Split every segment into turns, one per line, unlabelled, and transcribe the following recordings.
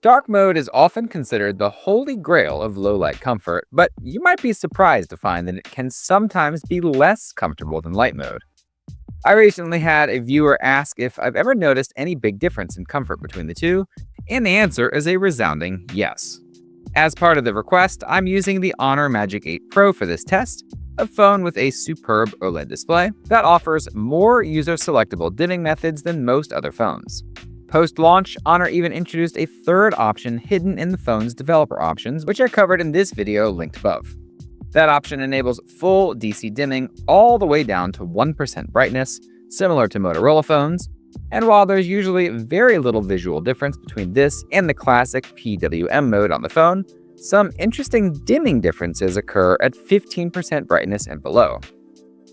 Dark mode is often considered the holy grail of low light comfort, but you might be surprised to find that it can sometimes be less comfortable than light mode. I recently had a viewer ask if I've ever noticed any big difference in comfort between the two, and the answer is a resounding yes. As part of the request, I'm using the Honor Magic 8 Pro for this test, a phone with a superb OLED display that offers more user-selectable dimming methods than most other phones. Post-launch, Honor even introduced a third option hidden in the phone's developer options, which are covered in this video linked above. That option enables full DC dimming all the way down to 1% brightness, similar to Motorola phones, and while there's usually very little visual difference between this and the classic PWM mode on the phone, some interesting dimming differences occur at 15% brightness and below.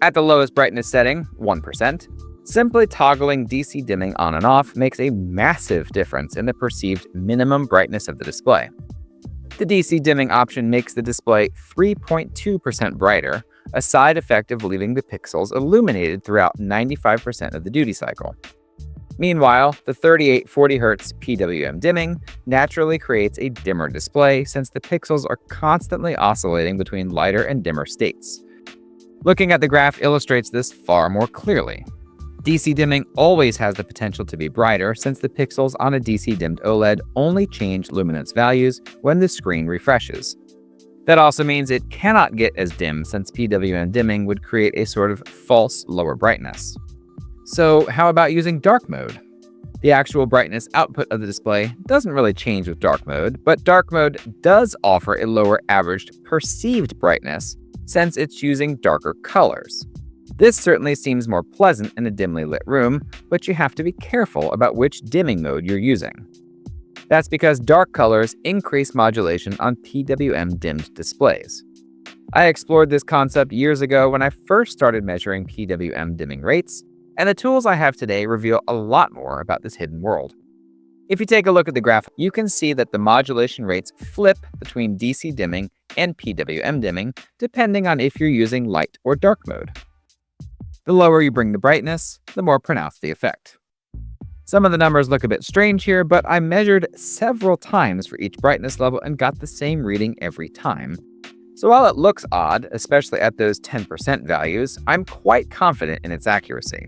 At the lowest brightness setting, 1%, simply toggling DC dimming on and off makes a massive difference in the perceived minimum brightness of the display. The DC dimming option makes the display 3.2% brighter, a side effect of leaving the pixels illuminated throughout 95% of the duty cycle. Meanwhile, the 3840Hz PWM dimming naturally creates a dimmer display since the pixels are constantly oscillating between lighter and dimmer states. Looking at the graph illustrates this far more clearly. DC dimming always has the potential to be brighter since the pixels on a DC dimmed OLED only change luminance values when the screen refreshes. That also means it cannot get as dim since PWM dimming would create a sort of false lower brightness. So how about using dark mode? The actual brightness output of the display doesn't really change with dark mode, but dark mode does offer a lower averaged perceived brightness since it's using darker colors. This certainly seems more pleasant in a dimly lit room, but you have to be careful about which dimming mode you're using. That's because dark colors increase modulation on PWM dimmed displays. I explored this concept years ago when I first started measuring PWM dimming rates, and the tools I have today reveal a lot more about this hidden world. If you take a look at the graph, you can see that the modulation rates flip between DC dimming and PWM dimming depending on if you're using light or dark mode. The lower you bring the brightness, the more pronounced the effect. Some of the numbers look a bit strange here, but I measured several times for each brightness level and got the same reading every time. So while it looks odd, especially at those 10% values, I'm quite confident in its accuracy.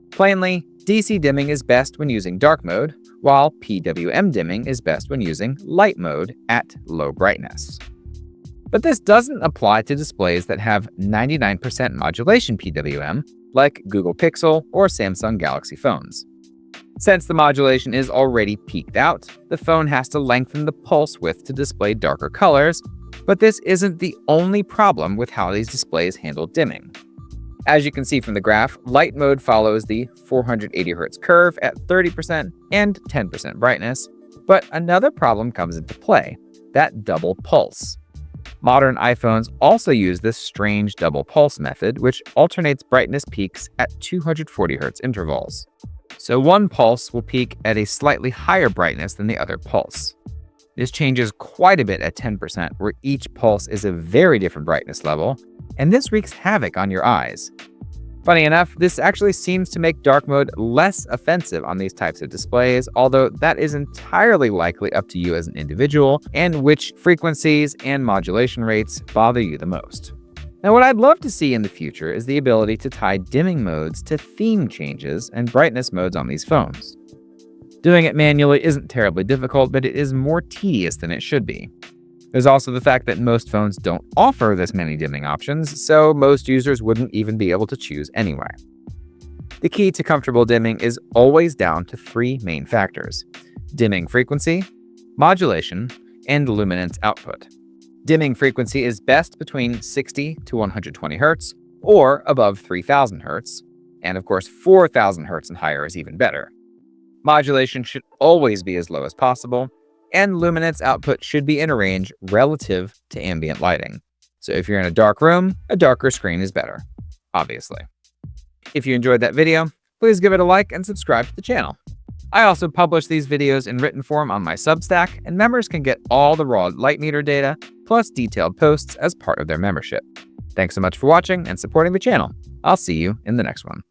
Plainly, DC dimming is best when using dark mode, while PWM dimming is best when using light mode at low brightness. But this doesn't apply to displays that have 99% modulation PWM, like Google Pixel or Samsung Galaxy phones. Since the modulation is already peaked out, the phone has to lengthen the pulse width to display darker colors, but this isn't the only problem with how these displays handle dimming. As you can see from the graph, light mode follows the 480Hz curve at 30% and 10% brightness, but another problem comes into play, that double pulse. Modern iPhones also use this strange double pulse method, which alternates brightness peaks at 240Hz intervals. So one pulse will peak at a slightly higher brightness than the other pulse. This changes quite a bit at 10%, where each pulse is a very different brightness level, and this wreaks havoc on your eyes. Funny enough, this actually seems to make dark mode less offensive on these types of displays, although that is entirely likely up to you as an individual and which frequencies and modulation rates bother you the most. Now, what I'd love to see in the future is the ability to tie dimming modes to theme changes and brightness modes on these phones. Doing it manually isn't terribly difficult, but it is more tedious than it should be. There's also the fact that most phones don't offer this many dimming options, so most users wouldn't even be able to choose anyway. The key to comfortable dimming is always down to three main factors: dimming frequency, modulation, and luminance output. Dimming frequency is best between 60 to 120 Hz or above 3000 Hz, and of course 4000 Hz and higher is even better. Modulation should always be as low as possible, and luminance output should be in a range relative to ambient lighting. So if you're in a dark room, a darker screen is better, obviously. If you enjoyed that video, please give it a like and subscribe to the channel. I also publish these videos in written form on my Substack, and members can get all the raw light meter data, plus detailed posts as part of their membership. Thanks so much for watching and supporting the channel. I'll see you in the next one.